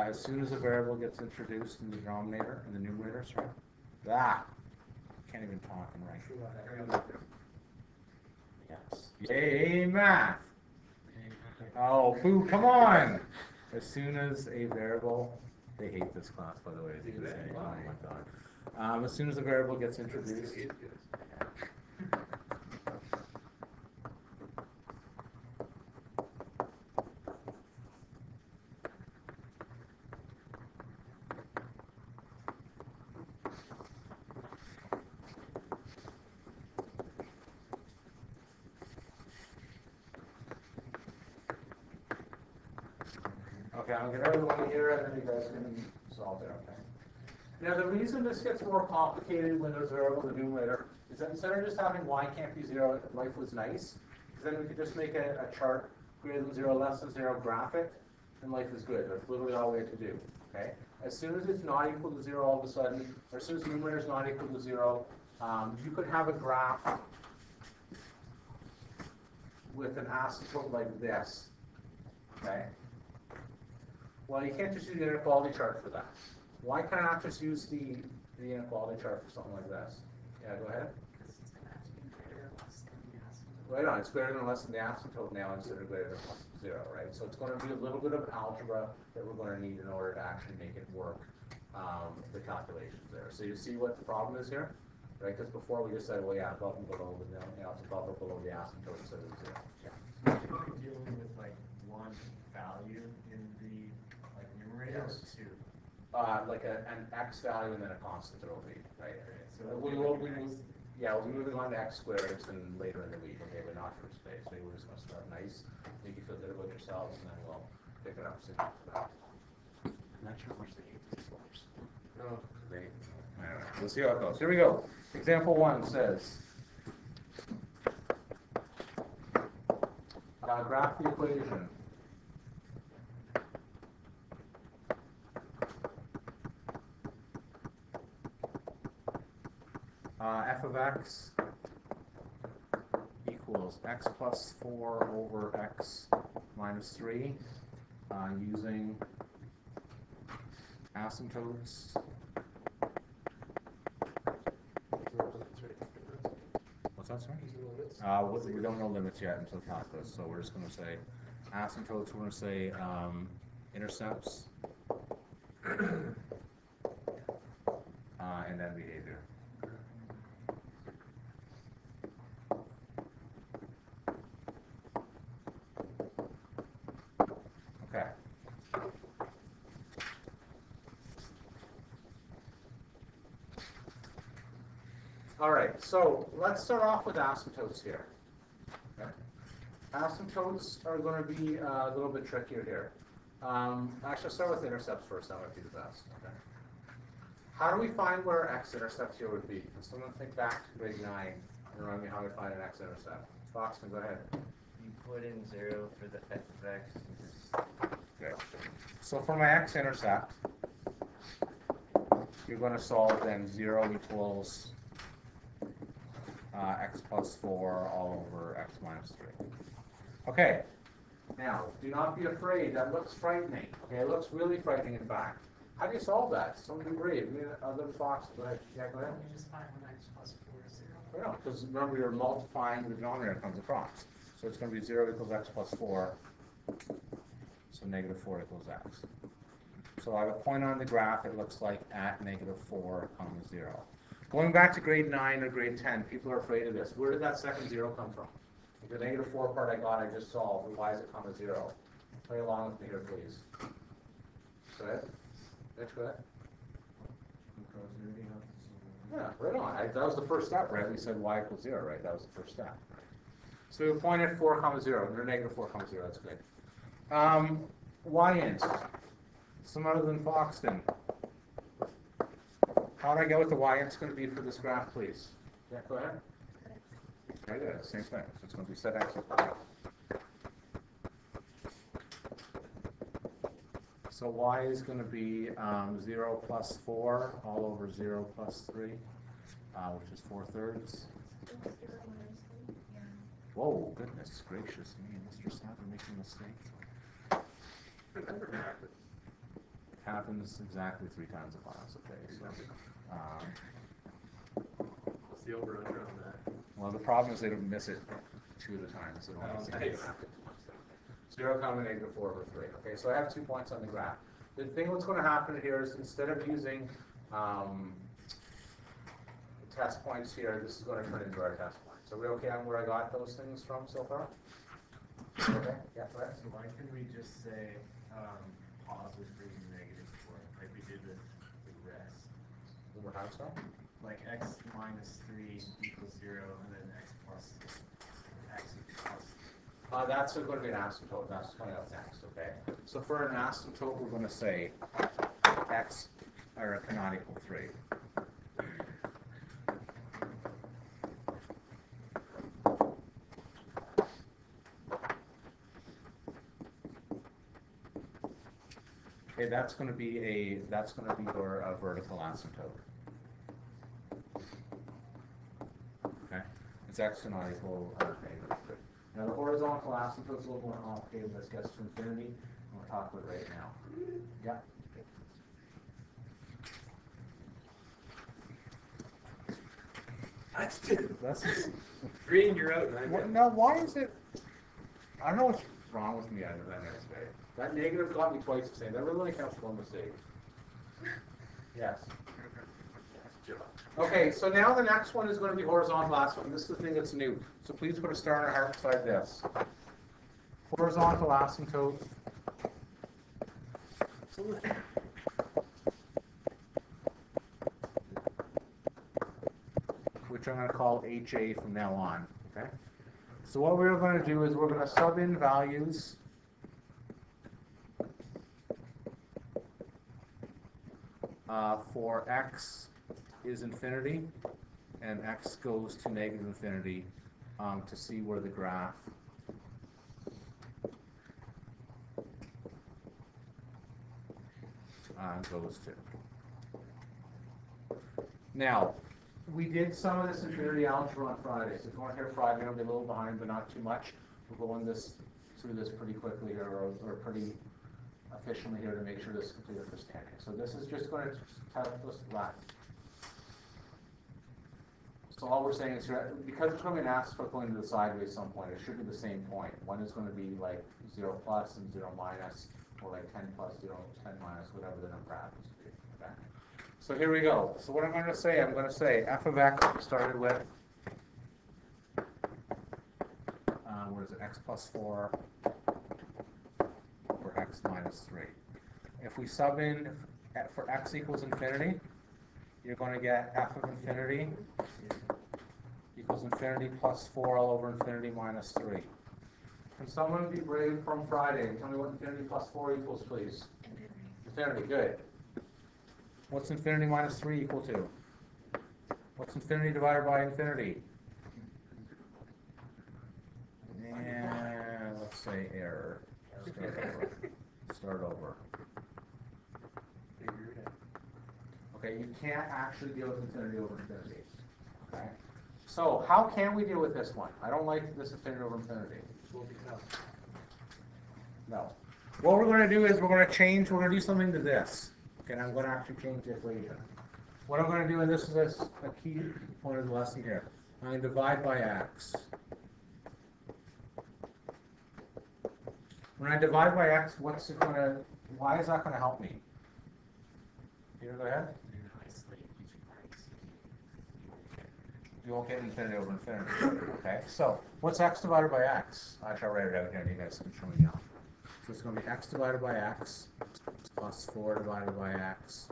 as soon as a variable gets introduced in the denominator, in the numerator, sorry. Can't even talk and write. Yes. Yay, math. Oh, boo, come on. As soon as a variable, they hate this class, by the way, as you can say. Oh my God. As soon as a variable gets introduced. Okay, I'll get everyone here and then you guys can solve it, okay? Now the reason this gets more complicated when there's a variable in the numerator is that instead of just having y can't be 0, life was nice, because then we could just make a chart greater than 0, less than 0, graph it, and life is good. That's literally all we have to do, okay? As soon as it's not equal to 0 all of a sudden, or as soon as the numerator is not equal to 0, you could have a graph with an asymptote like this, okay? Well, you can't just use the inequality chart for that. Why can't I not just use the inequality chart for something like this? Yeah, go ahead. Because it's going to have to be greater or less than the asymptote. Right on, it's greater than or less than the asymptote now instead of greater than 0, right? So it's going to be a little bit of algebra that we're going to need in order to actually make it work, the calculations there. So you see what the problem is here? Right, because before we just said, well, yeah, above and below, but now it's above or below the asymptote instead of 0. Yeah. Are we dealing with like one value in the numerator or two? Like an x value and then a constant it'll be, right? So we'll be moving on to x squared and later in the week, okay, but not for today. So we're just going to start nice, make you feel good about yourselves, and then we'll pick it up soon after that. I'm not sure how much they hate these scores. No, they. Anyway, we'll see how it goes. Here we go. Example 1 says, graph the equation. F of x equals x plus 4 over x minus 3 using asymptotes. What's that, sorry? We don't know limits yet until calculus, so we're just going to say asymptotes, we're going to say intercepts, and then behavior. Okay. All right, so let's start off with asymptotes here. Okay. Asymptotes are going to be a little bit trickier here. Actually, I'll start with intercepts first. That might be the best. Okay. How do we find where our x-intercept here would be? Can someone think back to grade 9 and remind me how we find an x-intercept? Foxman, go ahead. You put in 0 for the f of x. Okay. So for my x-intercept, you're going to solve then 0 equals x plus 4 all over x minus 3. Okay. Now, do not be afraid. That looks frightening. Okay, it looks really frightening, in fact. How do you solve that? Somebody brave. Other Fox, go ahead. Yeah, go ahead. You just find when x plus 4 is 0. Yeah, because remember you're multiplying the denominator comes across. So it's going to be 0 equals x plus 4. So negative 4 equals x. So I have a point on the graph. It looks like at negative 4, 0. Going back to grade 9 or grade 10, people are afraid of this. Where did that second 0 come from? The negative 4 part I just solved. Why does it come as 0? Play along with me here, please. Go ahead. Mitch, go ahead. Yeah, right on. That was the first step, right? We said y equals 0, right? That was the first step. So we point at 4, 0, or negative 4, 0. That's good. Y-int. Some other than Foxton. How do I get what the y-int's going to be for this graph, please? Yeah, go ahead. Very good. Same thing. So it's going to be set x equals 0. So y is going to be 0 plus 4 all over 0 plus 3, which is 4/3. Whoa, goodness gracious me, Mr. Sadler making a mistake. happens exactly 3 times a class, okay, so, What's the over under on that? well, the problem is they don't miss it 2 of the times, it only has to be Nice. 0, negative 4 over 3, okay, so I have 2 points on the graph. The thing what's gonna happen here is instead of using, test points here, this is gonna turn into our test points. Are we okay on where I got those things from so far? Okay, yeah, go ahead. So why couldn't we just say, positive 3 and negative 4, like we did with the rest? One more time, sorry? Like x minus 3 equals 0, and then x plus. That's going to be an asymptote. That's coming up next, okay? So for an asymptote, we're going to say x cannot equal 3. Okay, that's going to be your vertical asymptote. Okay, it's x cannot equal negative 3. Now the horizontal asymptote is a little more complicated. This gets to infinity, and we'll talk about it right now. Yeah. That's 2. That's just, 3 and you're out. And I'm what, in. now why is it? I don't know what's wrong with me. I know that next day. That negative got me twice the same. That really only counts for one mistake. Yes. Okay, so now the next one is going to be horizontal asymptote. This is the thing that's new. So please put a star and a heart beside this. Horizontal asymptote. Which I'm going to call HA from now on. Okay. So what we're going to do is we're going to sub in values. For x is infinity, and x goes to negative infinity to see where the graph goes to. Now, we did some of this infinity algebra on Friday, so if you want to hear Friday, I'll be a little behind, but not too much. We'll go through this pretty quickly here, or pretty efficiently here to make sure this is complete understanding. So this is just going to tell us that. So all we're saying is, because it's going to be an asymptote going to the sideways some point, it should be the same point. One is going to be like 0 plus and 0 minus, or like 10 plus, 0, 10 minus, whatever the number happens to be. Okay. So here we go. So what I'm going to say f of x started with, where is it, x plus 4 over x minus 3. If we sub in for x equals infinity, you're going to get f of infinity equals infinity plus 4 all over infinity minus 3. Can someone be brave from Friday and tell me what infinity plus 4 equals, please? Infinity, good. What's infinity minus 3 equal to? What's infinity divided by infinity? And let's say error. Start over. Okay, you can't actually deal with infinity over infinity. Okay? So how can we deal with this one? I don't like this infinity over infinity. No. What we're going to do is we're going to do something to this. Okay, I'm going to actually change the equation. What I'm going to do, and this is a key point of the lesson here, I'm going to divide by x. When I divide by x, why is that going to help me? Peter, go ahead. You won't get infinity over infinity. Okay, so what's x divided by x? I shall write it out here and you guys can show me now. So it's going to be x divided by x plus 4 divided by x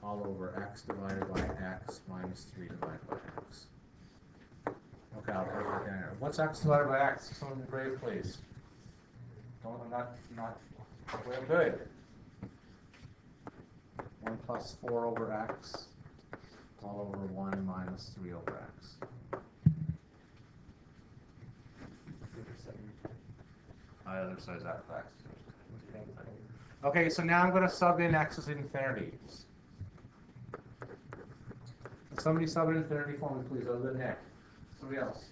all over x divided by x minus 3 divided by x. Okay, I'll put it down here. What's x divided by x? Someone be brave, please. I'm not well, good. 1 plus 4 over x all over 1 minus 3 over x. Other side's out of x. Okay, so now I'm going to sub in x's infinities. Somebody sub in infinity for me, please, other than Nick. Somebody else.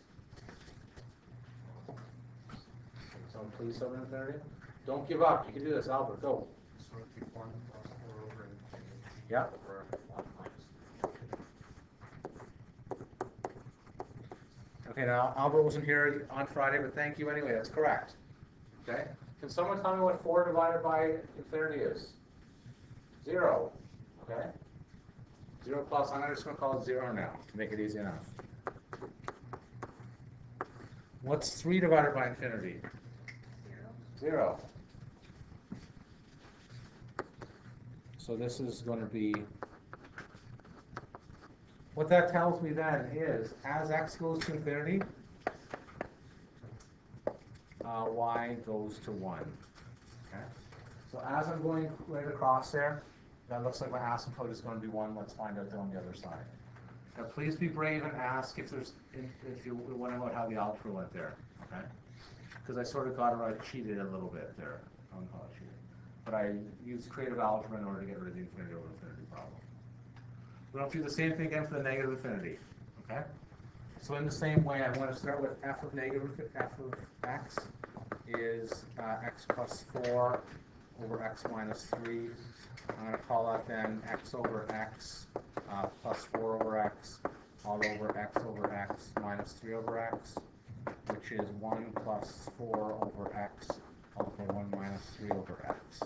Someone please sub in infinity. Don't give up. You can do this, Albert. Go. So it'd be 1 plus 4 Yeah. over 1 minus. Okay, now Albert wasn't here on Friday, but thank you anyway, that's correct. Okay? Can someone tell me what 4 divided by infinity is? 0. Okay? 0 plus, I'm just going to call it 0 now to make it easy enough. What's 3 divided by infinity? 0. So this is going to be, what that tells me then is, as x goes to infinity, y goes to 1. Okay? So as I'm going right across there, that looks like my asymptote is going to be 1. Let's find out on the other side. Now please be brave and ask if you're wondering about how the algebra went there. Okay? Because I sort of got it right, cheated a little bit there. I wouldn't call it cheating. But I used creative algebra in order to get rid of the infinity over infinity problem. We're going to do the same thing again for the negative infinity. Okay? So in the same way, I'm going to start with f of x is x plus 4 over x minus 3. I'm going to call that then x over x plus 4 over x all over x minus 3 over x, which is 1 plus 4 over x all over 1 minus 3 over x.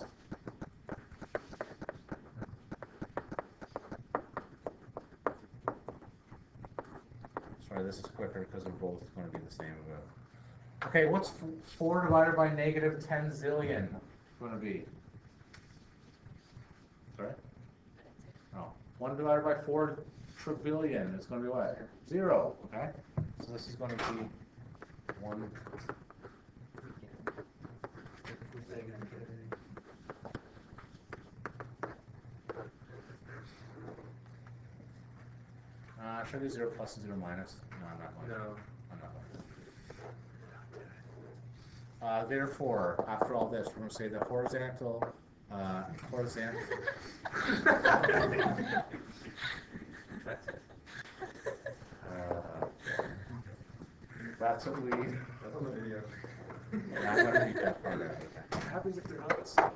Sorry, this is quicker because they're both going to be the same. Okay, what's 4 divided by negative 10 zillion going to be? Sorry? No. 1 divided by 4 trillion is going to be what? 0, okay? So this is going to be 1. Should I do 0 plus and 0 minus? No, I'm not going to. No. I'm not going to. Therefore, after all this, we're going to say the horizontal. That's what we. That's on the video. Yeah, I'm going to read that part out. What happens if they're not the same?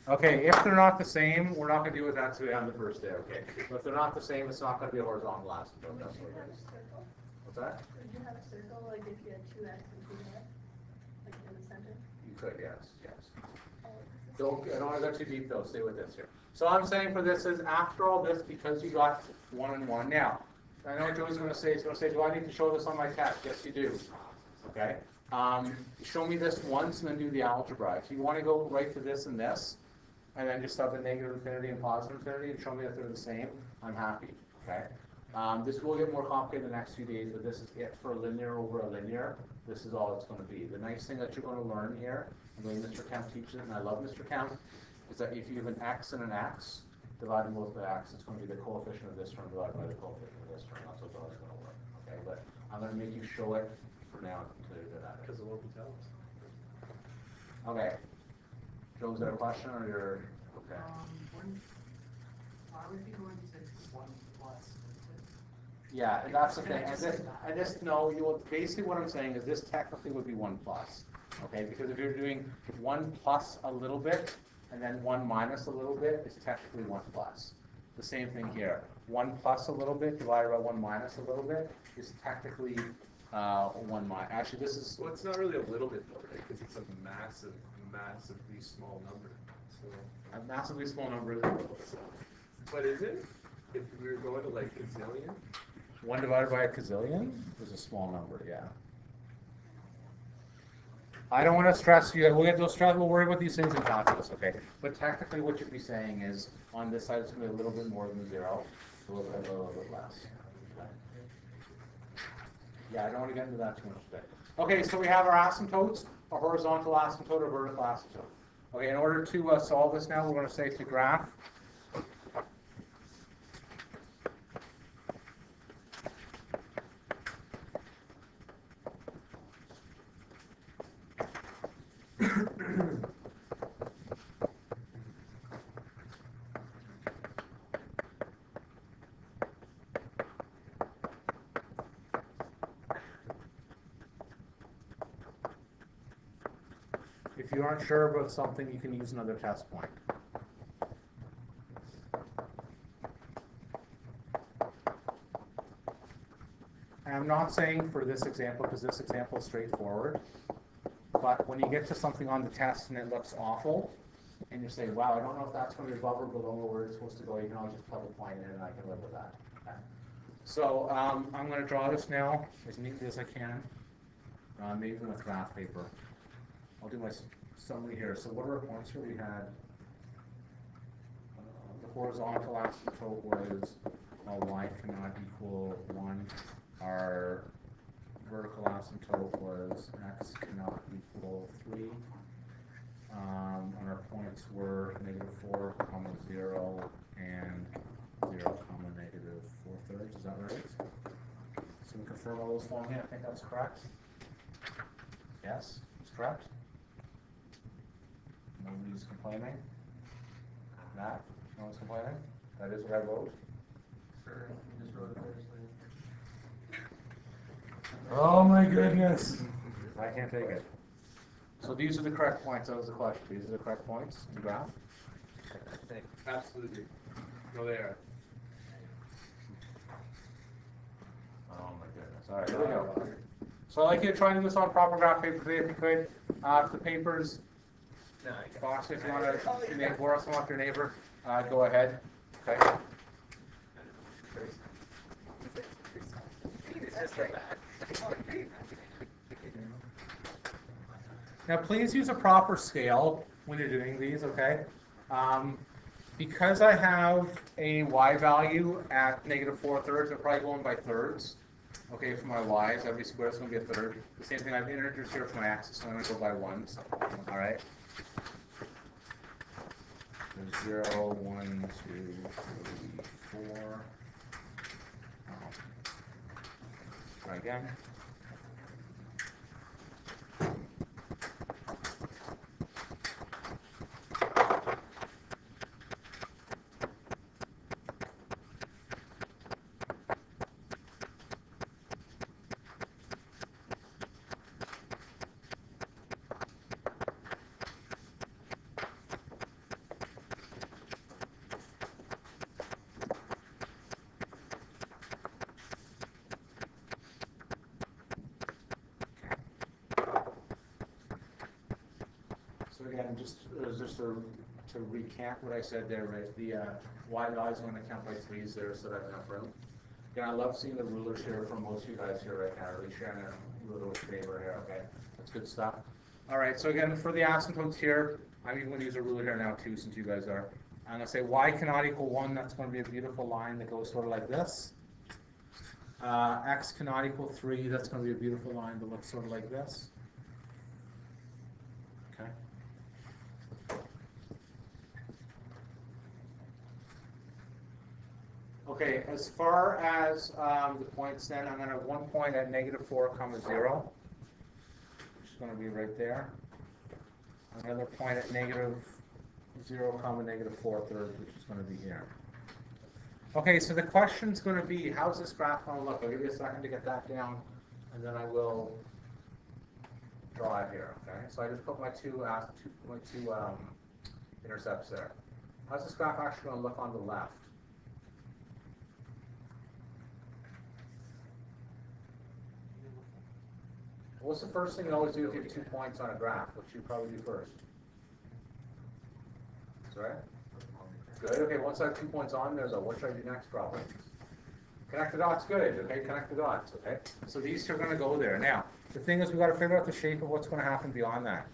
Okay, if they're not the same, we're not going to deal with that today on the first day, okay? But if they're not the same, it's not going to be a horizontal asymptote. That's what it is. What's that? Could you have a circle, like if you had 2x and 2y, like in the center? You could, yes, yes. Oh, Don't, I don't want to go too deep though, stay with this here. So I'm saying for this is after all this, because you got 1 and 1. Now, I know what Joey's going to say. He's going to say, do I need to show this on my test? Yes, you do. Okay? Show me this once and then do the algebra. If you want to go right to this and this, and then just have the negative infinity and positive infinity and show me that they're the same, I'm happy. Okay? This will get more complicated in the next few days, but this is it for linear over a linear. This is all it's going to be. The nice thing that you're going to learn here, and the way Mr. Kemp teaches it, and I love Mr. Kemp, is that if you have an x and an x, dividing both by x, it's going to be the coefficient of this term divided by the coefficient of this term. That's what's always going to work. Okay, but I'm going to make you show it for now until you're good at it. Because it won't be tells. Okay. Joe, is there a question or you're okay? Why would people want to say 1 plus? Yeah, and that's the thing. And this, no, you will, basically what I'm saying is this technically would be 1 plus. Okay, because if you're doing 1 plus a little bit and then 1 minus a little bit, it's technically 1 plus. The same thing here. 1 plus a little bit divided by 1 minus a little bit is technically 1 minus. Actually, this is. Well, it's not really a little bit though, right? Because it's a massively small number. So. A massively small number is a little bit. But is it? If we were going to like gazillion? 1 divided by a gazillion is a small number, yeah. I don't want to stress you. We'll get those stress. We'll worry about these things in calculus, okay? But technically, what you'd be saying is on this side, it's going to be a little bit more than 0, a little bit less. Okay. Yeah, I don't want to get into that too much today. Okay, so we have our asymptotes, a horizontal asymptote, a vertical asymptote. Okay, in order to solve this now, we're going to say to graph. If you aren't sure about something, you can use another test point. And I'm not saying for this example, because this example is straightforward, but when you get to something on the test and it looks awful, and you say, wow, I don't know if that's going to be above or below where it's supposed to go, you can always just plug a point in and I can live with that. Okay. So I'm going to draw this now as neatly as I can, maybe even with graph paper. I'll do my summary here. So what are our points here? We had the horizontal asymptote was y cannot equal 1. Our vertical asymptote was x cannot equal 3. And our points were -4, 0, and 0, -4/3. Is that right? So we confirm all those for me. I think that's correct. Yes, it's correct. Nobody's complaining. Matt, no one's complaining. That is what I wrote. Sure, you just wrote it firstly. Oh my goodness! I can't take it. So these are the correct points. That was the question. These are the correct points to graph. Absolutely. No, they are. Oh my goodness. All right, here we go. So I'd like you to try to do this on proper graph paper today if you could. If the paper's No, I got box, if you want to borrow some off your neighbor, go ahead. Okay. Now please use a proper scale when you're doing these, okay? Because I have a y value at -4/3, I'm probably going by thirds. Okay, for my y's, every square is going to be a third. The same thing I've introduced here for my x's, so I'm going to go by ones. All right. 0, 1, 2, 3, 4. Try again. So again, just to recap what I said there, right? The y value is going to count by threes there, so that's enough room. Again, I love seeing the rulers here from most of you guys here right now, or at least sharing a ruler with favor here, okay? That's good stuff. All right, so again, for the asymptotes here, I'm even going to use a ruler here now too, since you guys are. I'm going to say y cannot equal 1. That's going to be a beautiful line that goes sort of like this. X cannot equal 3. That's going to be a beautiful line that looks sort of like this. Okay. Okay, as far as the points then, I'm going to have one point at -4, 0, which is going to be right there. Another point at -0, -4/3, which is going to be here. Okay, so the question's going to be, how's this graph going to look? I'll give you a second to get that down, and then I will draw it here, okay? So I just put my two intercepts there. How's this graph actually going to look on the left? What's the first thing you always do if you have 2 points on a graph? What you probably do first? Sorry? Good. Okay, once I have 2 points on there, though, what should I do next probably? Connect the dots. Good. Okay, connect the dots. Okay, so these two are going to go there. Now, the thing is, we've got to figure out the shape of what's going to happen beyond that.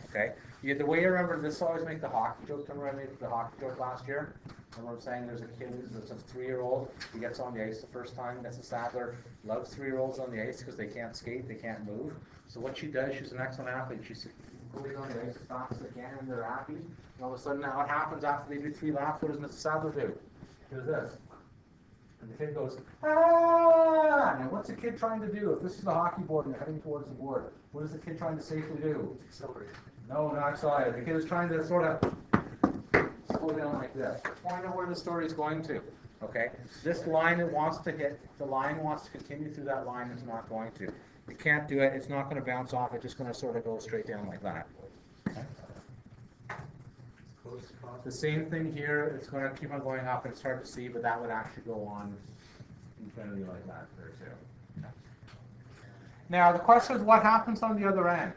Okay, the way you remember this, always make the hockey joke. Remember I made the hockey joke last year? Remember I'm saying there's a kid, there's a 3-year-old, he gets on the ice the first time, that's a Sadler, loves 3-year-olds on the ice because they can't skate, they can't move. So what she does, she's an excellent athlete, she goes on the ice as fast as they can and they're happy. And all of a sudden now what happens after they do 3 laps, what does Mrs. Sadler do? She does this. And the kid goes, ah! Now what's the kid trying to do? If this is the hockey board and they're heading towards the board, what is the kid trying to safely do? Accelerate. No, not accelerate. The kid is trying to sort of slow down like this. Point out where the story is going to. Okay? This line it wants to hit, the line wants to continue through that line, it's not going to. It can't do it, it's not going to bounce off, it's just going to sort of go straight down like that. Okay? The same thing here, it's going to keep on going up and it's hard to see, but that would actually go on infinity like that there too. Okay. Now, the question is what happens on the other end?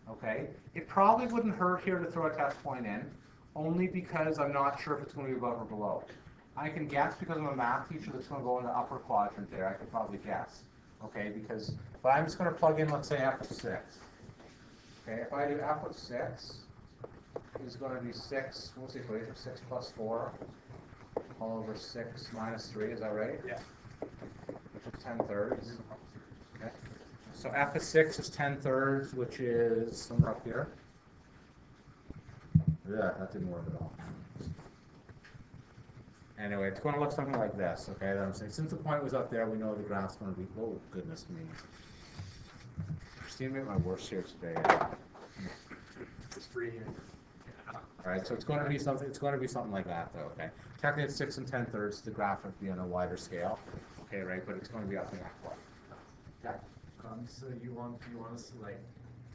Okay, it probably wouldn't hurt here to throw a test point in, only because I'm not sure if it's going to be above or below. I can guess because I'm a math teacher that's going to go in the upper quadrant there. I can probably guess. Okay, but I'm just going to plug in, let's say, f of 6. Okay, if I do f of 6 is going to be 6, what's the equation? 6 plus 4 all over 6 minus 3, is that right? Yeah. Which is 10/3. Okay. So f of 6 is 10/3, which is somewhere up here. Yeah, that didn't work at all. Anyway, it's going to look something like this, okay? That I'm saying. Since the point was up there, we know the graph's going to be, oh, goodness me. Christine made my worst here today. It's free here. All right, so it's going to be something like that, though, okay? Technically, it's 6 10/3. The graph would be on a wider scale, okay, right? But it's going to be up in that way. Yeah. So you want us to like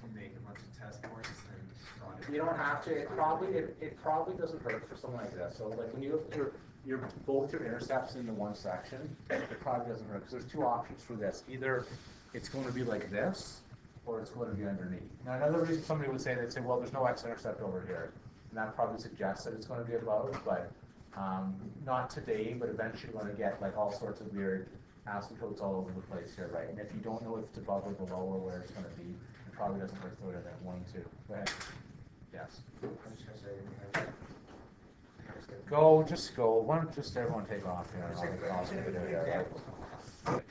to make a bunch of test points and draw it? You don't have to. It probably doesn't hurt for something like this. So like when you have your both your intercepts into one section, it probably doesn't hurt because there's two options for this. Either it's going to be like this, or it's going to be underneath. Now another reason somebody would say they'd say, well, there's no x-intercept over here, and that probably suggests that it's going to be above, but not today. But eventually, you're going to get like all sorts of weird asymptotes all over the place here, right? And if you don't know if it's above or below or where it's going to be, it probably doesn't hurt to throw it in there. 1, 2. Go ahead. Yes. Just go. Why don't just everyone take off here? And I'll get the video here, right?